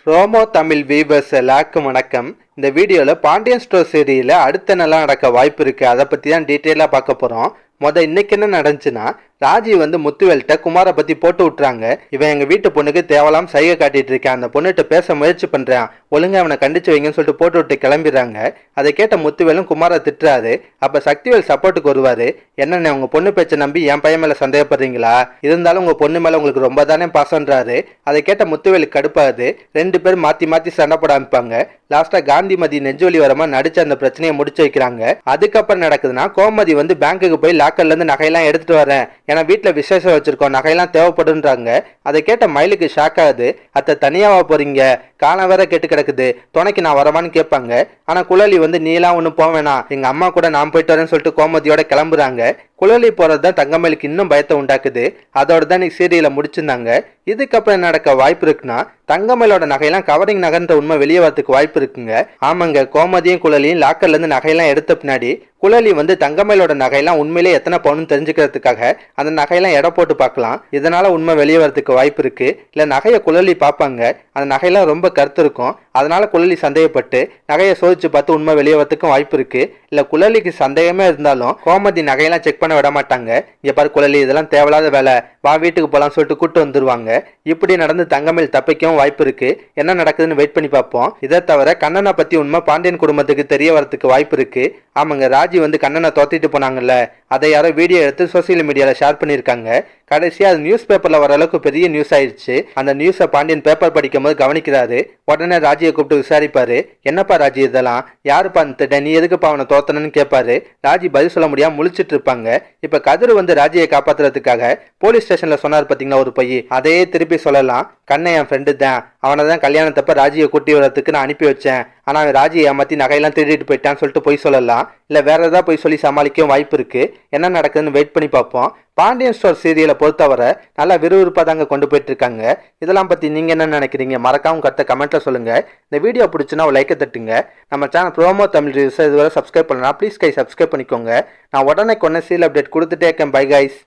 ரோமோ Tamil viewers எல்லாருக்கும் வணக்கம். இந்த வீடியோவில் பாண்டியன் ஸ்டோர் சீரியலில் அடுத்த நல்லா நடக்க வாய்ப்பு இருக்குது. அதை பற்றி தான் டீட்டெயிலாக பார்க்க போகிறோம். இன்னைக்கு என்ன நடந்துச்சுன்னா, ராஜி முத்துவேல்கிட்ட குமாரை பற்றி போட்டு விட்டுறாங்க. இவன் எங்கள் வீட்டு பொண்ணுக்கு தேவலாம் சைகை காட்டிட்டு இருக்கேன், அந்த பொண்ணுகிட்ட பேச முயற்சி பண்ணுறான், ஒழுங்காக அவனை கண்டிச்சு வைங்கன்னு சொல்லிட்டு போட்டு விட்டு கிளம்பிடுறாங்க. அதை கேட்ட முத்துவேலும் குமாரை திட்டுறாரு. அப்போ சக்திவேல் சப்போர்ட்டுக்கு வருவார். என்னென்ன உங்கள் பொண்ணு பேச்சை நம்பி என் பையன் மேலே சந்தேகப்படுறீங்களா? இருந்தாலும் உங்கள் பொண்ணு மேலே உங்களுக்கு ரொம்ப தானே பாசன்றாரு. அதை கேட்ட முத்துவேலுக்கு கடுப்பாது. ரெண்டு பேரும் மாற்றி மாற்றி சண்டை போட ஆரம்பிப்பாங்க. லாஸ்ட்டாக காந்திமதி நெஞ்சொலி வரமா நடிச்சு அந்த பிரச்சனையை முடிச்சு வைக்கிறாங்க. அதுக்கப்புறம் நடக்குதுன்னா, கோமதி பேங்க்குக்கு போய் லாக்கர்லேருந்து நகையெல்லாம் எடுத்துட்டு வரேன், ஏன்னா வீட்டில் விசேஷம் வச்சிருக்கோம், நகையெல்லாம் தேவைப்படுன்றாங்க. அதை கேட்ட மயிலுக்கு ஷாக் ஆகுது. அத்தை தனியாவா போறீங்க, காலம் வேற கெட்டு கிடக்குது, துணைக்கு நான் வரமான்னு கேட்பாங்க. ஆனா குழலி நீலாம் ஒன்றும் போக வேணாம், எங்க அம்மா கூட நான் போயிட்டு வரேன்னு சொல்லிட்டு கோமதியோட கிளம்புறாங்க. குழலி போறது தான் தங்கமயிலுக்கு இன்னும் பயத்தை உண்டாக்குது. அதோட தான் இன்னைக்கு சீரியலை முடிச்சிருந்தாங்க. இதுக்கப்புறம் நடக்க வாய்ப்பு இருக்குன்னா, தங்கமயிலோட நகையெல்லாம் கவரிங் நகர்ன்ற உண்மை வெளியே வரதுக்கு வாய்ப்பு இருக்குங்க. ஆமாங்க, கோமதியும் குழலியும் லாக்கர்ல இருந்து நகையெல்லாம் எடுத்த பின்னாடி குழலி தங்கமயிலோட நகையெல்லாம் உண்மையிலே எத்தனை பவுன் தெரிஞ்சுக்கிறதுக்காக அந்த நகையெல்லாம் எடை போட்டு பார்க்கலாம். இதனால உண்மை வெளியே வரதுக்கு வாய்ப்பு இருக்கு. இல்ல நகையை குழலி பார்ப்பாங்க, அந்த நகையெல்லாம் ரொம்ப கருத்து இருக்கும், அதனால குழலி சந்தேகப்பட்டு நகையை சோதிச்சு பார்த்து உண்மை வெளியே வரதுக்கும் வாய்ப்பு இருக்கு. இல்ல குழலிக்கு சந்தேகமே இருந்தாலும் கோமதி நகையெல்லாம் செக் பண்ண விட மாட்டாங்க. இங்க பாரு குழலி, இதெல்லாம் தேவையில்லாத வேலை, வா வீட்டுக்கு போலாம் சொல்லிட்டு கூட்டு வந்துருவாங்க. இப்படி நடந்து தங்கமயில் தப்பிக்கவும் வாய்ப்பு இருக்கு. என்ன நடக்குதுன்னு வெயிட் பண்ணி பார்ப்போம். இதை தவிர கண்ணனை பத்தி உண்மை பாண்டியன் குடும்பத்துக்கு தெரிய வரதுக்கு வாய்ப்பு இருக்கு. ஆமாங்க, ராஜி கண்ணனை தோத்திட்டு போனாங்கல்ல, அதை யாரோ வீடியோ எடுத்து சோசியல் மீடியால ஷேர் பண்ணிருக்காங்க. கடைசியா அது நியூஸ் பேப்பர்ல வர அளவுக்கு பெரிய நியூஸ் ஆயிடுச்சு. அந்த நியூஸை பாண்டியன் பேப்பர் படிக்கும் போது கவனிக்கிறாரு. உடனே ராஜியை கூப்பிட்டு விசாரிப்பாரு. என்னப்பா ராஜி, இதெல்லாம் யாருப்பா அந்த, நீ எதுக்குப்பா அவனை தோத்தனன்னு கேட்பாரு. ராஜி பதில் சொல்ல முடியாம முழிச்சிட்டு இருப்பாங்க. இப்ப கதிர் ராஜியை காப்பாத்துறதுக்காக போலீஸ் ஸ்டேஷன்ல சொன்னார் பாத்தீங்களா ஒரு பையன், அதையே திருப்பி சொல்லலாம். கண்ணை என் ஃப்ரெண்டு தான், அவனை தான் கல்யாணத்தப்ப ராஜியை கூட்டி வரதுக்கு நான் அனுப்பி வச்சேன், ஆனா அவன் ராஜியை ஏமாத்தி நகையெல்லாம் திருடிட்டு போயிட்டான்னு சொல்லிட்டு போய் சொல்லலாம். இல்ல வேற ஏதாவது போய் சொல்லி சமாளிக்கவும் வாய்ப்பு இருக்கு. என்ன நடக்குதுன்னு வெயிட் பண்ணி பார்ப்போம். பாண்டியன் ஸ்டோர் சீரியலை பொறுத்தவரை நல்லா விறுவிறுப்பாக தாங்க கொண்டு போயிட்டு இருக்காங்க. இதெல்லாம் பற்றி நீங்கள் என்ன நினைக்கிறீங்க? மறக்காம கருத்தை கமெண்ட்டில் சொல்லுங்கள். இந்த வீடியோ பிடிச்சுன்னா ஒரு லைக்கை தட்டுங்க. நம்ம சேனல் ப்ரோமோ தமிழ் ரிவ்யூஸ் இதுவரை சப்ஸ்கிரைப் பண்ணலாம், ப்ளீஸ் சப்ஸ்கிரைப் பண்ணிக்கோங்க. நான் உடனே சீரியல் அப்டேட் கொடுத்துட்டே இருக்கேன். Bye guys.